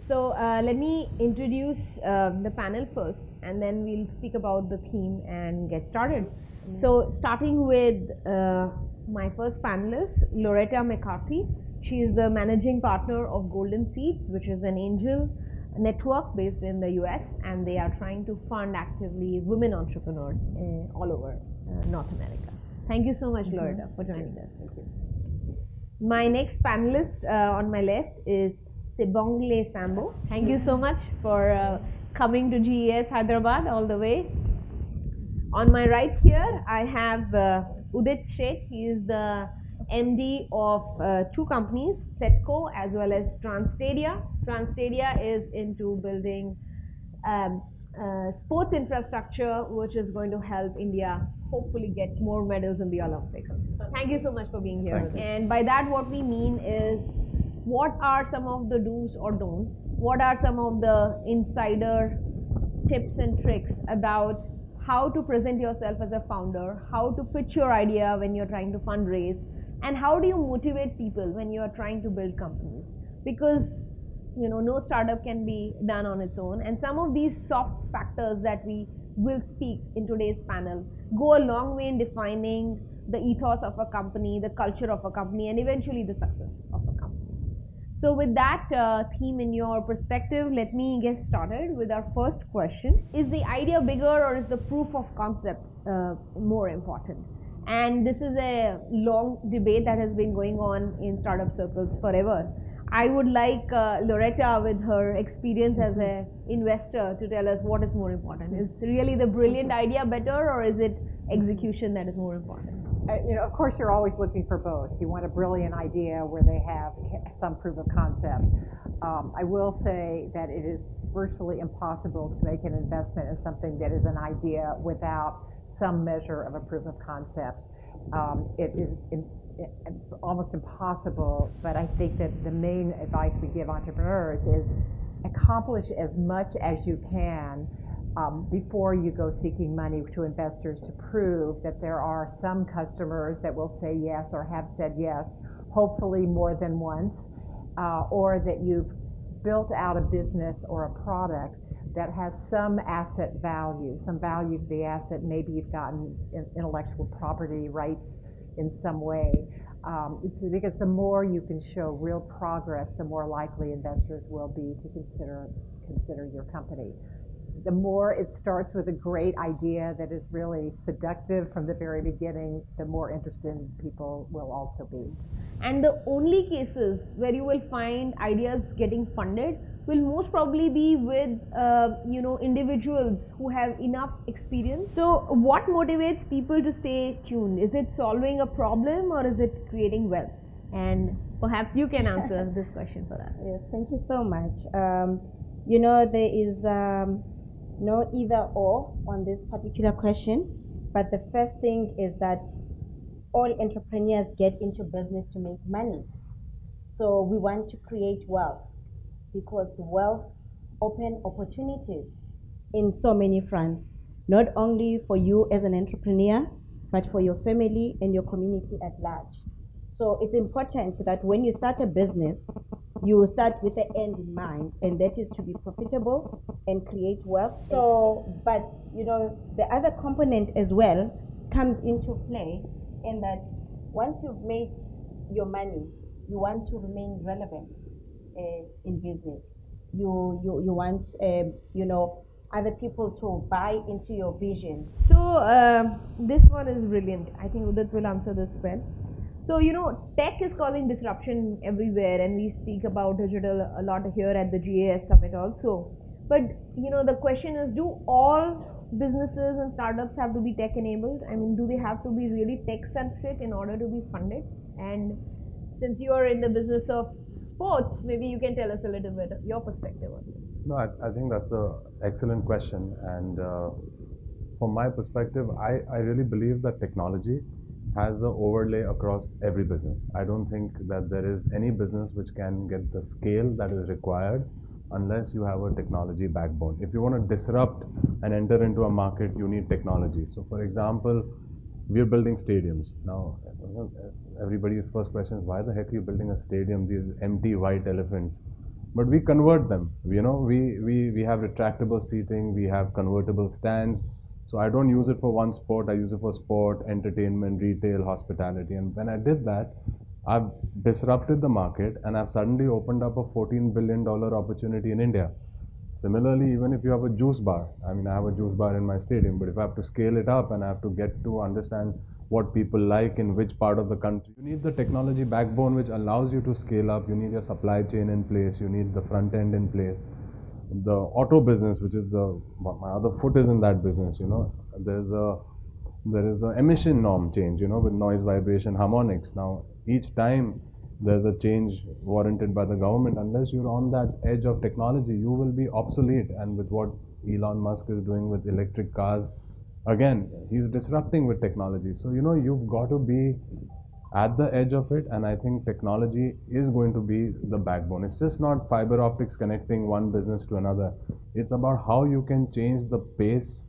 So let me introduce the panel first, and then we'll speak about the theme and get started. So starting with my first panelist, Loretta McCarthy. She is the managing partner of Golden Seeds, which is an angel network based in the US, and they are trying to fund actively women entrepreneurs all over North America. Thank you so much, Loretta, for joining us. Thank you. My next panelist on my left is Sibongle Sambo. Thank you so much for coming to GES Hyderabad all the way. On my right here, I have Udit Sheikh. He is the MD of two companies, Setco as well as Transtadia. Transtadia is into building sports infrastructure, which is going to help India hopefully get more medals in the Olympics. Thank you so much for being here. And by that, what we mean is, what are some of the do's or don'ts? What are some of the insider tips and tricks about how to present yourself as a founder, how to pitch your idea when you're trying to fundraise, and how do you motivate people when you're trying to build companies? Because no startup can be done on its own, and some of these soft factors that we will speak in today's panel go a long way in defining the ethos of a company, the culture of a company, and eventually the success of a company. So with that theme in your perspective, let me get started with our first question. Is the idea bigger, or is the proof of concept more important? And this is a long debate that has been going on in startup circles forever. I would like Loretta, with her experience as an investor, to tell us what is more important. Is really the brilliant idea better, or is it execution that is more important? Of course, you're always looking for both. You want a brilliant idea where they have some proof of concept. I will say that it is virtually impossible to make an investment in something that is an idea without some measure of a proof of concept. It is almost impossible, but I think that the main advice we give entrepreneurs is accomplish as much as you can before you go seeking money to investors, to prove that there are some customers that will say yes or have said yes, hopefully more than once, or that you've built out a business or a product that has some asset value, some value to the asset. Maybe you've gotten intellectual property rights in some way. Because the more you can show real progress, the more likely investors will be to consider your company. The more it starts with a great idea that is really seductive from the very beginning, the more interested people will also be. And the only cases where you will find ideas getting funded will most probably be with individuals who have enough experience. So what motivates people to stay tuned? Is it solving a problem, or is it creating wealth? And perhaps you can answer this question for us. Yes, thank you so much. There is no either or on this particular question, but the first thing is that all entrepreneurs get into business to make money. So we want to create wealth, because wealth opens opportunities in so many fronts, not only for you as an entrepreneur, but for your family and your community at large. So it's important that when you start a business, you start with the end in mind, and that is to be profitable and create wealth. So, but the other component as well comes into play, in that once you've made your money, you want to remain relevant in business. You want other people to buy into your vision. So this one is brilliant. I think Udit will answer this well. So tech is causing disruption everywhere, and we speak about digital a lot here at the GAS Summit also. But the question is, do all businesses and startups have to be tech enabled? I mean, do they have to be really tech centric in order to be funded? And since you are in the business of sports, maybe you can tell us a little bit of your perspective on this. No, I think that's an excellent question. And from my perspective, I really believe that technology has an overlay across every business. I don't think that there is any business which can get the scale that is required unless you have a technology backbone. If you want to disrupt and enter into a market, you need technology. So for example, we're building stadiums. Now, everybody's first question is, why the heck are you building a stadium, these empty white elephants? but we convert them. We have retractable seating, we have convertible stands. So I don't use it for one sport, I use it for sport, entertainment, retail, hospitality. And when I did that, I've disrupted the market and I've suddenly opened up a $14 billion opportunity in India. Similarly, even if you have a juice bar, I mean, I have a juice bar in my stadium, but if I have to scale it up and I have to get to understand what people like in which part of the country, you need the technology backbone which allows you to scale up. You need your supply chain in place, you need the front end in place. The auto business, which is my other foot is in that business, there is a emission norm change, with noise, vibration, harmonics. Now, each time there's a change warranted by the government, unless you're on that edge of technology, you will be obsolete. And with what Elon Musk is doing with electric cars, again, he's disrupting with technology. So, you've got to be at the edge of it, and I think technology is going to be the backbone. It's just not fiber optics connecting one business to another. It's about how you can change the pace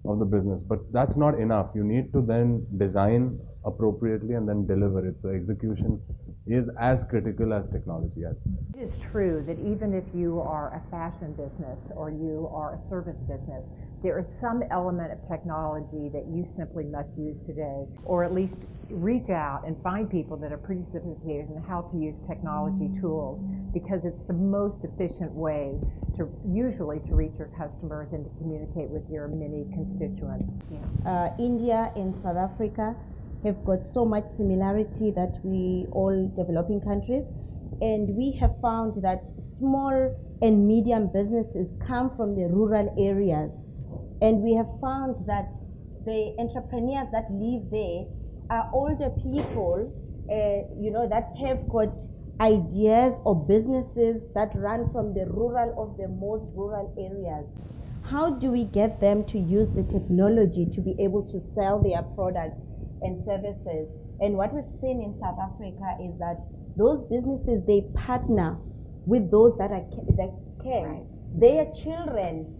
of the business. But that's not enough. You need to then design appropriately and then deliver it. So execution is as critical as technology. It is true that even if you are a fashion business or you are a service business, there is some element of technology that you simply must use today, or at least reach out and find people that are pretty sophisticated in how to use technology tools, because it's the most efficient way to usually to reach your customers and to communicate with your many constituents. India and South Africa have got so much similarity that we all developing countries, and we have found that small and medium businesses come from the rural areas, and we have found that the entrepreneurs that live there are older people, that have got ideas or businesses that run from the rural of the most rural areas. How do we get them to use the technology to be able to sell their products and services? And what we've seen in South Africa is that those businesses, they partner with those that can. Right. Their children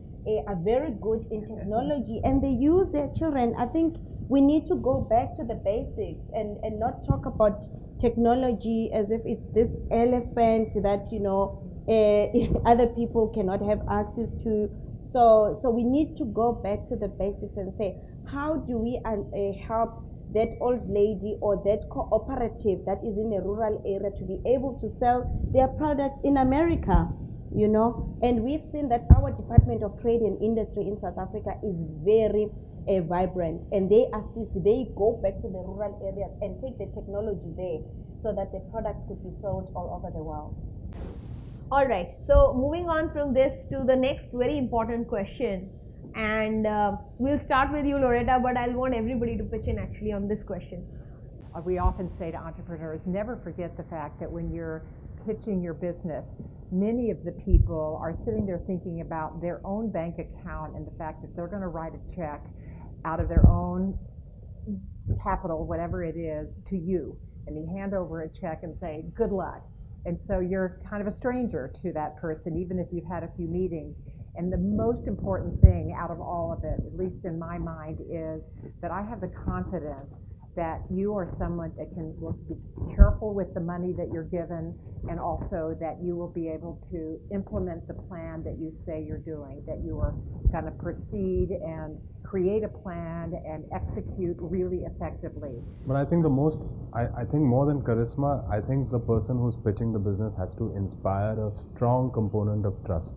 are very good in technology, and they use their children. I think we need to go back to the basics and not talk about technology as if it's this elephant that other people cannot have access to. So we need to go back to the basics and say, how do we help that old lady or that cooperative that is in a rural area to be able to sell their products in America, And we've seen that our Department of Trade and Industry in South Africa is very vibrant, and they go back to the rural areas and take the technology there so that the products could be sold all over the world. All right, so moving on from this to the next very important question, and we'll start with you, Loretta, but I'll want everybody to pitch in actually on this question. We often say to entrepreneurs, never forget the fact that when you're pitching your business, many of the people are sitting there thinking about their own bank account and the fact that they're going to write a check out of their own capital, whatever it is, to you. And you hand over a check and say, good luck. And so you're kind of a stranger to that person, even if you've had a few meetings. And the most important thing out of all of it, at least in my mind, is that I have the confidence that you are someone that can be careful with the money that you're given, and also that you will be able to implement the plan that you say you're doing, that you are going to proceed and create a plan and execute really effectively. But I think I think more than charisma, I think the person who's pitching the business has to inspire a strong component of trust.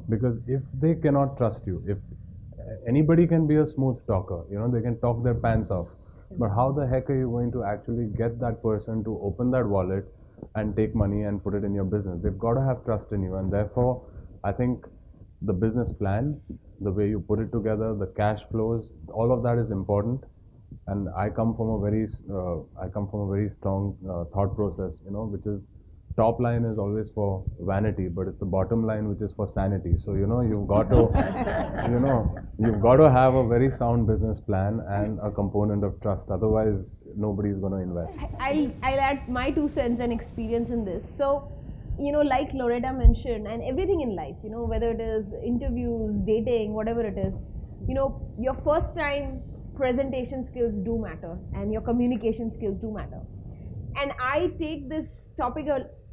Because if they cannot trust you, if anybody can be a smooth talker, they can talk their pants off. But how the heck are you going to actually get that person to open that wallet and take money and put it in your business? They've got to have trust in you, and therefore, I think the business plan, the way you put it together, the cash flows, all of that is important. And I come from a very strong thought process, which is top line is always for vanity, but it's the bottom line which is for sanity. So you've got to, you've got to have a very sound business plan and a component of trust. Otherwise, nobody's going to invest. I'll add my 2 cents and experience in this. So, like Loretta mentioned, and everything in life, whether it is interviews, dating, whatever it is, your first time presentation skills do matter, and your communication skills do matter. And I take this topic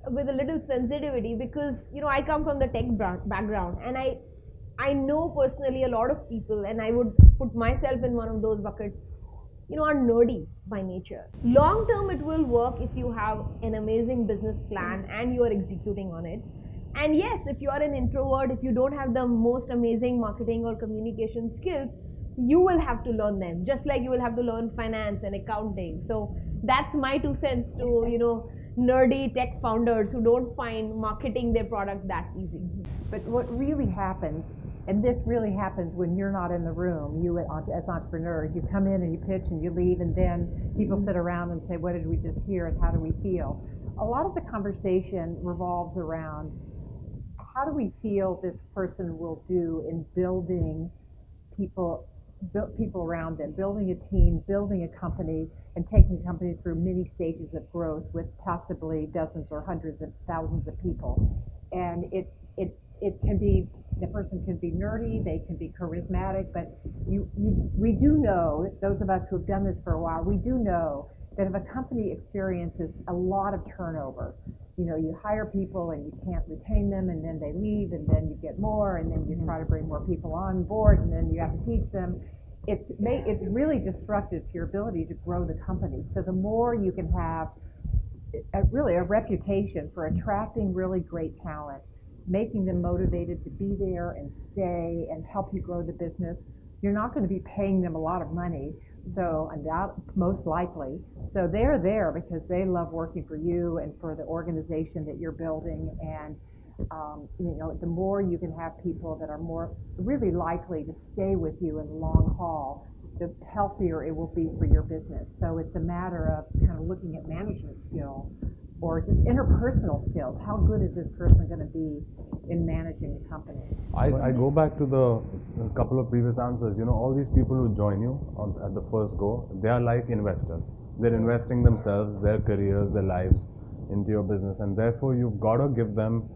with a little sensitivity because I come from the tech background, and I know personally a lot of people, and I would put myself in one of those buckets, are nerdy by nature. Long term, it will work if you have an amazing business plan and you are executing on it. And yes, if you are an introvert, if you don't have the most amazing marketing or communication skills, you will have to learn them, just like you will have to learn finance and accounting. So that's my 2 cents to, nerdy tech founders who don't find marketing their product that easy. But what really happens, and this really happens when you're not in the room, you as entrepreneurs, you come in and you pitch and you leave, and then people sit around and say, what did we just hear and how do we feel? A lot of the conversation revolves around how do we feel this person will do in building people around them, building a team, building a company, and taking the company through many stages of growth with possibly dozens or hundreds of thousands of people. And it can be, the person can be nerdy, they can be charismatic, but we do know, those of us who have done this for a while, we do know that if a company experiences a lot of turnover, you hire people and you can't retain them, and then they leave, and then you get more, and then you try to bring more people on board, and then you have to teach them. It's really destructive to your ability to grow the company. So the more you can have really a reputation for attracting really great talent, making them motivated to be there and stay and help you grow the business, you're not going to be paying them a lot of money. So most likely. So they're there because they love working for you and for the organization that you're building. And the more you can have people that are more really likely to stay with you in the long haul, the healthier it will be for your business. So it's a matter of kind of looking at management skills or just interpersonal skills. How good is this person going to be in managing the company? I go back to the couple of previous answers. All these people who join you at the first go, they are like investors. They're investing themselves, their careers, their lives into your business, and therefore you've got to give them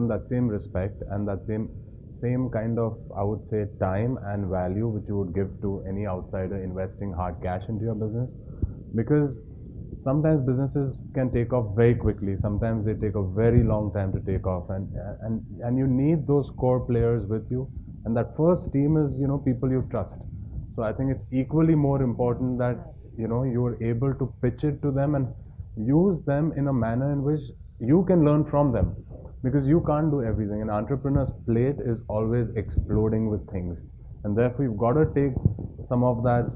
that same respect and that same kind of, I would say, time and value which you would give to any outsider investing hard cash into your business. Because sometimes businesses can take off very quickly. Sometimes they take a very long time to take off, and you need those core players with you. And that first team is people you trust. So I think it's equally more important that you are able to pitch it to them and use them in a manner in which you can learn from them, because you can't do everything. An entrepreneur's plate is always exploding with things, and therefore you've got to take some of that.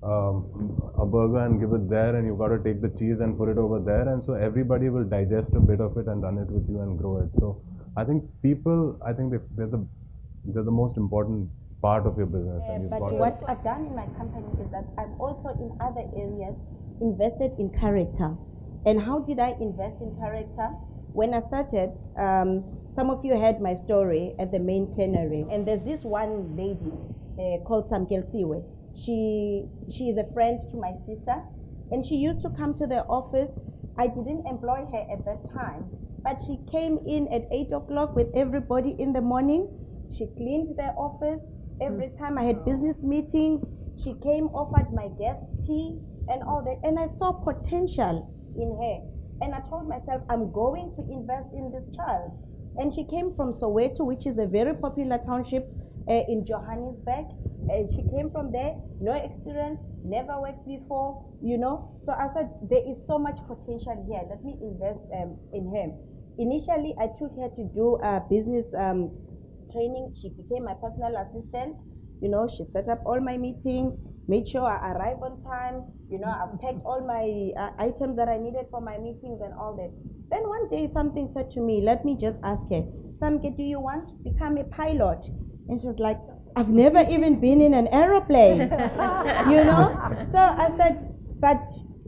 A burger and give it there, and you've got to take the cheese and put it over there, and so everybody will digest a bit of it and run it with you and grow it. So I think people, they're the most important part of your business. And but what I've done in my company is that I've also in other areas invested in character. And how did I invest in character? When I started, some of you heard my story at the main plenary, and there's this one lady called Samkel Siwe. She is a friend to my sister, and she used to come to the office. I didn't employ her at that time, but she came in at 8 o'clock with everybody in the morning. She cleaned the office. Every time I had business meetings, she came, offered my guests tea and all that, and I saw potential in her. And I told myself, I'm going to invest in this child. And she came from Soweto, which is a very popular township in Johannesburg. And she came from there, no experience, never worked before, So I said, there is so much potential here. Let me invest in her. Initially, I took her to do business training. She became my personal assistant. She set up all my meetings, made sure I arrive on time. I packed all my items that I needed for my meetings and all that. Then one day something said to me, let me just ask her, Samke, do you want to become a pilot? And she was like, I've never even been in an aeroplane, So I said, but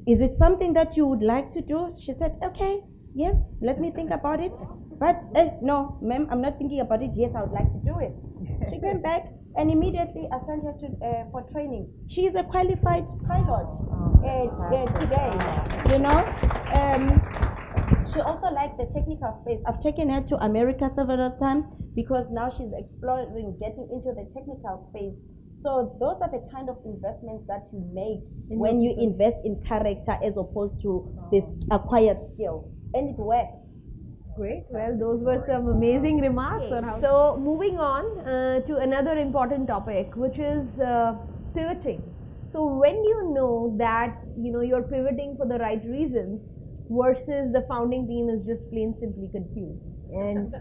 is it something that you would like to do? She said, okay, yes, let me think about it. But no, ma'am, I'm not thinking about it. Yes, I would like to do it. She came back, and immediately I sent her to for training. She is a qualified pilot today, She also liked the technical space. I've taken her to America several times because now she's exploring getting into the technical space. So those are the kind of investments that you make when you invest in character as opposed to this acquired skill. And it works. Great. Well, those were some amazing remarks on how. So, moving on to another important topic, which is pivoting. So, when you know that you're pivoting for the right reasons versus the founding team is just plain simply confused, and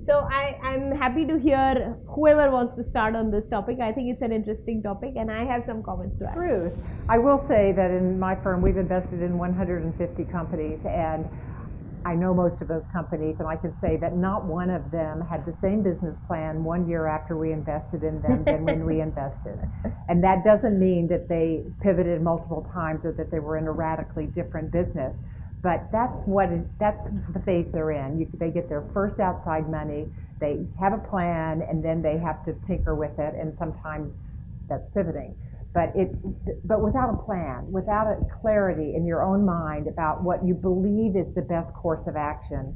so I'm happy to hear whoever wants to start on this topic. I think it's an interesting topic, and I have some comments to add. Truth. I will say that in my firm, we've invested in 150 companies, and I know most of those companies, and I can say that not one of them had the same business plan 1 year after we invested in them than when we invested. And that doesn't mean that they pivoted multiple times or that they were in a radically different business. But that's the phase they're in. They get their first outside money, they have a plan, and then they have to tinker with it, and sometimes that's pivoting. But without a plan, without a clarity in your own mind about what you believe is the best course of action,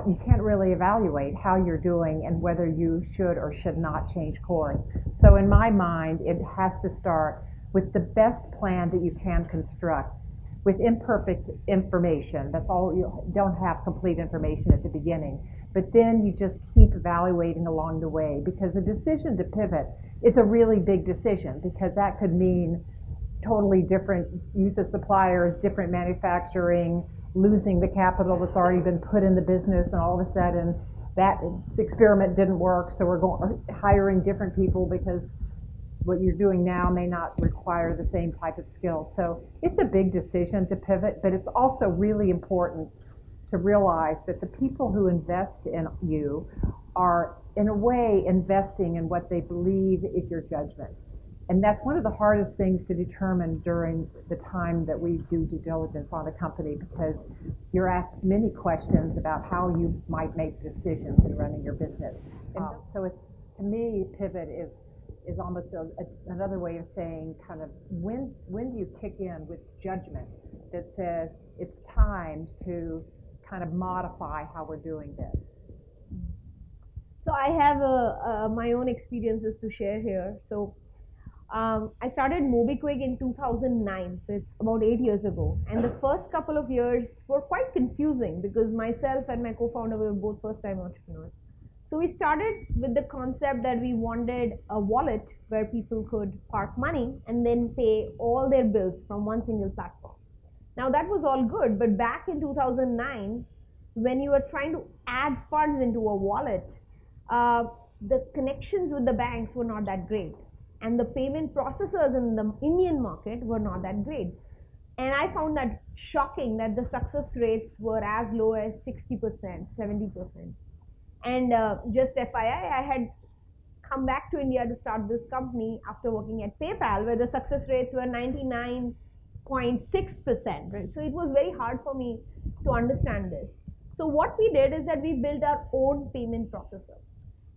you can't really evaluate how you're doing and whether you should or should not change course. So in my mind, it has to start with the best plan that you can construct, with imperfect information. That's all. You don't have complete information at the beginning, but then you just keep evaluating along the way, because the decision to pivot is a really big decision, because that could mean totally different use of suppliers, different manufacturing, losing the capital that's already been put in the business, and all of a sudden that experiment didn't work, so we're hiring different people because what you're doing now may not require the same type of skills. So it's a big decision to pivot, but it's also really important to realize that the people who invest in you are, in a way, investing in what they believe is your judgment. And that's one of the hardest things to determine during the time that we do due diligence on a company, because you're asked many questions about how you might make decisions in running your business. So it's, to me, pivot is almost another way of saying kind of when do you kick in with judgment that says it's time to kind of modify how we're doing this. So I have my own experiences to share here. So I started MobiKwik in 2009, so it's about 8 years ago. And the first couple of years were quite confusing because myself and my co-founder were both first-time entrepreneurs. So we started with the concept that we wanted a wallet where people could park money and then pay all their bills from one single platform. Now that was all good, but back in 2009, when you were trying to add funds into a wallet, the connections with the banks were not that great. And the payment processors in the Indian market were not that great. And I found that shocking that the success rates were as low as 60%, 70%. And just FYI, I had come back to India to start this company after working at PayPal, where the success rates were 99.6%, right? So it was very hard for me to understand this. So what we did is that we built our own payment processor.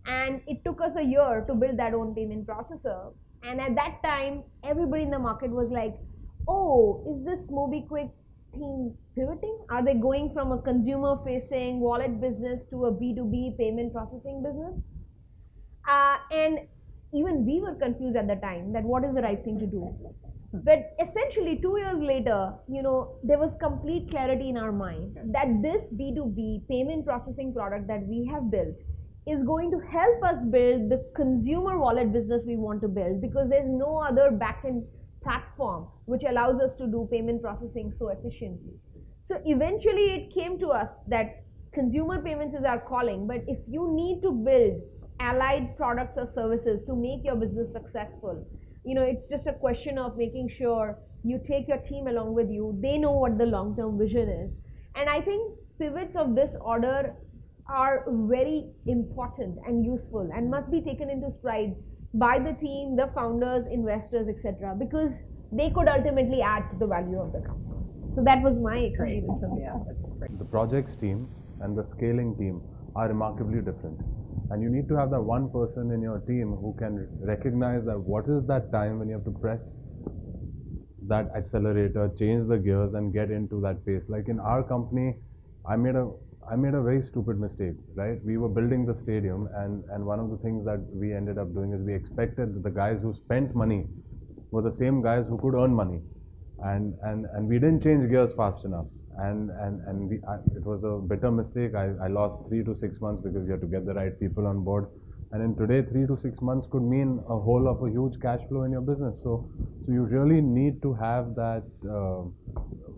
And it took us a year to build that own payment processor. And at that time, everybody in the market was like, oh, is this MobiKwik team pivoting? Are they going from a consumer-facing wallet business to a B2B payment processing business? And even we were confused at the time that what is the right thing to do. But essentially 2 years later, there was complete clarity in our mind that this B2B payment processing product that we have built is going to help us build the consumer wallet business we want to build, because there's no other backend platform which allows us to do payment processing so efficiently. So eventually it came to us that consumer payments is our calling, but if you need to build allied products or services to make your business successful, it's just a question of making sure you take your team along with you. They know what the long-term vision is. And I think pivots of this order are very important and useful and must be taken into stride by the team, the founders, investors, etc., because they could ultimately add to the value of the company. So that was my experience. Yeah, that's great. The projects team and the scaling team are remarkably different. And you need to have that one person in your team who can recognize that what is that time when you have to press that accelerator, change the gears and get into that pace. Like in our company, I made a very stupid mistake, right? We were building the stadium, and one of the things that we ended up doing is we expected that the guys who spent money were the same guys who could earn money. And we didn't change gears fast enough. it was a bitter mistake. I lost 3 to 6 months because you have to get the right people on board. And in today, 3 to 6 months could mean a whole of a huge cash flow in your business. So you really need to have that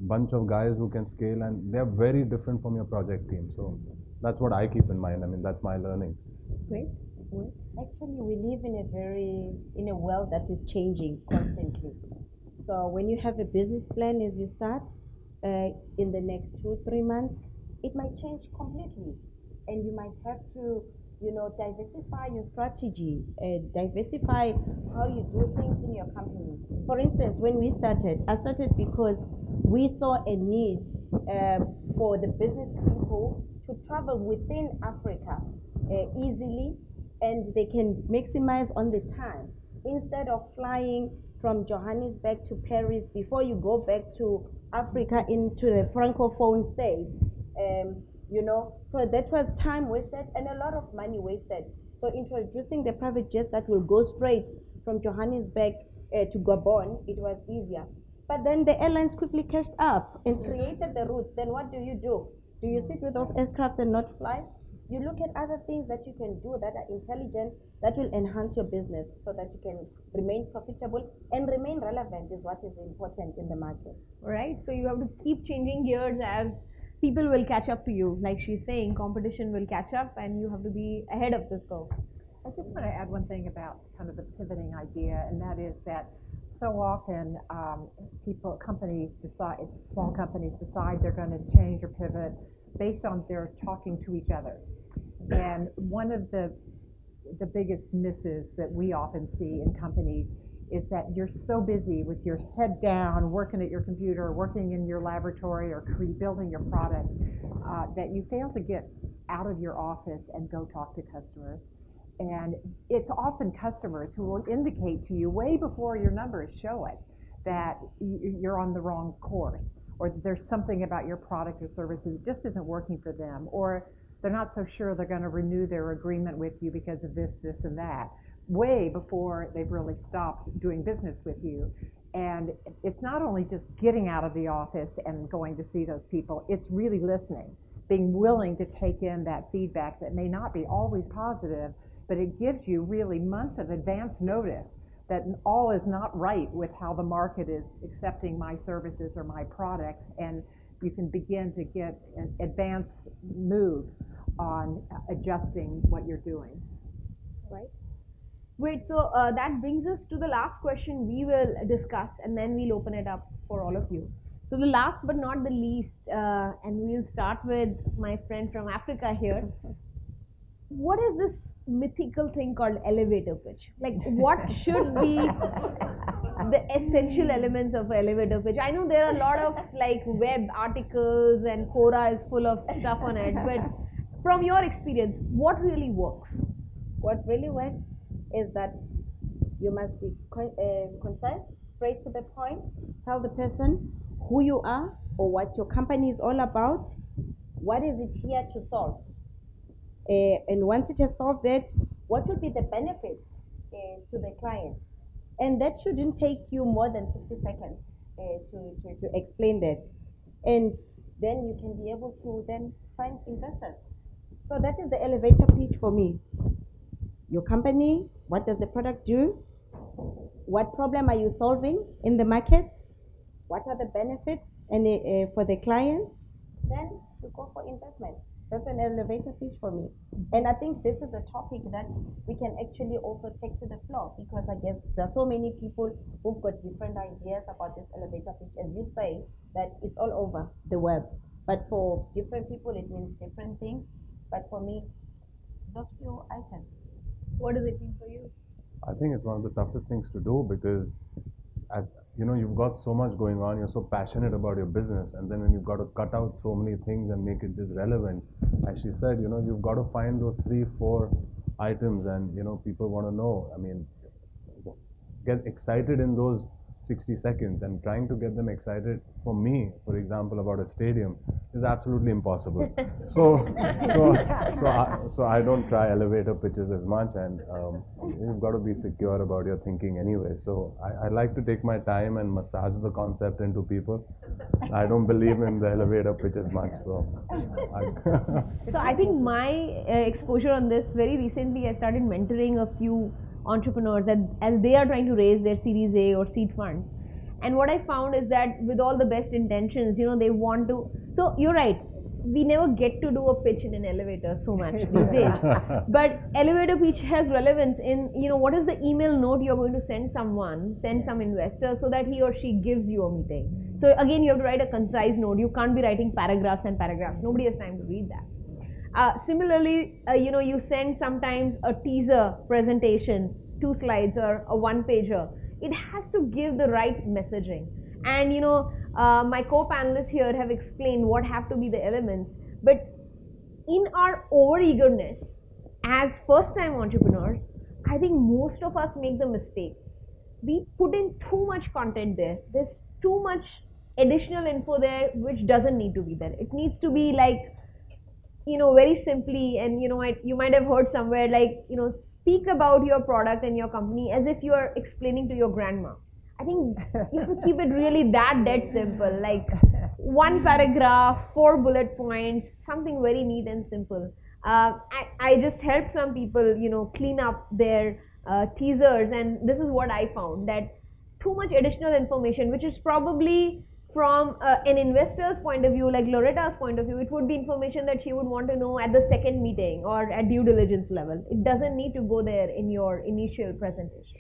bunch of guys who can scale, and they're very different from your project team. So that's what I keep in mind. I mean, that's my learning. Great. Great. Actually, we live in a world that is changing constantly. So when you have a business plan as you start, in the next 2, 3 months, it might change completely, and you might have to, diversify your strategy, diversify how you do things in your company. For instance, when I started because we saw a need for the business people to travel within Africa easily, and they can maximize on the time instead of flying from Johannesburg to Paris before you go back to Africa into the francophone state. So that was time wasted and a lot of money wasted. So introducing the private jets that will go straight from Johannesburg to Gabon, it was easier. But then the airlines quickly cashed up and created the routes. Then what do? Do you sit with those aircrafts and not fly? You look at other things that you can do that are intelligent, that will enhance your business so that you can remain profitable and remain relevant is what is important in the market. Right. So you have to keep changing gears as people will catch up to you. Like she's saying, competition will catch up and you have to be ahead of this curve. I just want to add one thing about kind of the pivoting idea, and that is that so often small companies decide they're going to change or pivot based on their talking to each other. And one of the biggest misses that we often see in companies is that you're so busy with your head down, working at your computer, working in your laboratory, or building your product, that you fail to get out of your office and go talk to customers. And it's often customers who will indicate to you way before your numbers show it that you're on the wrong course, or there's something about your product or service that just isn't working for them, or they're not so sure they're going to renew their agreement with you because of this, and that, way before they've really stopped doing business with you. And it's not only just getting out of the office and going to see those people, it's really listening, being willing to take in that feedback that may not be always positive, but it gives you really months of advance notice that all is not right with how the market is accepting my services or my products, and you can begin to get an advance move on adjusting what you're doing. Right. Great. So that brings us to the last question we will discuss, and then we'll open it up for all of you. So the last but not the least, and we'll start with my friend from Africa here. What is this mythical thing called elevator pitch? Like, what should be the essential elements of an elevator pitch? I know there are a lot of like web articles and Quora is full of stuff on it, but from your experience, what really works? What really works is that you must be concise, straight to the point, tell the person who you are or what your company is all about, what is it here to solve. And once it has solved that, what will be the benefit to the client? And that shouldn't take you more than 60 seconds to explain that. And then you can be able to then find investors. So that is the elevator pitch for me. Your company, what does the product do? What problem are you solving in the market? What are the benefits and for the client? Then you go for investment. That's an elevator pitch for me. And I think this is a topic that we can actually also take to the floor, because I guess there are so many people who've got different ideas about this elevator pitch. As you say, that it's all over the web. But for different people, it means different things. But for me, those few items. What does it mean for you? I think it's one of the toughest things to do because, you've got so much going on, you're so passionate about your business, and then when you've got to cut out so many things and make it just relevant, as she said, you've got to find those 3-4 items, and, people want to know. I mean, get excited in those 60 seconds, and trying to get them excited for me, for example, about a stadium is absolutely impossible. So I don't try elevator pitches as much, and you've got to be secure about your thinking anyway. So I like to take my time and massage the concept into people. I don't believe in the elevator pitches much, so. So I think my exposure on this, very recently I started mentoring a few entrepreneurs as they are trying to raise their Series A or seed funds. And what I found is that with all the best intentions, they want to. So you're right. We never get to do a pitch in an elevator so much these days. But elevator pitch has relevance in, what is the email note you're going to send some investor, so that he or she gives you a meeting. So again, you have to write a concise note. You can't be writing paragraphs and paragraphs. Nobody has time to read that. Similarly, you send sometimes a teaser presentation, 2 slides or a 1-pager. It has to give the right messaging. And my co-panelists here have explained what have to be the elements. But in our over-eagerness as first-time entrepreneurs, I think most of us make the mistake. We put in too much content there. There's too much additional info there which doesn't need to be there. It needs to be like, very simply, and you might have heard somewhere like, speak about your product and your company as if you are explaining to your grandma. I think you have to keep it really that dead simple, like 1 paragraph, 4 bullet points, something very neat and simple. I just helped some people, clean up their teasers, and this is what I found, that too much additional information, which is probably from an investor's point of view, like Loretta's point of view, it would be information that she would want to know at the second meeting or at due diligence level. It doesn't need to go there in your initial presentation.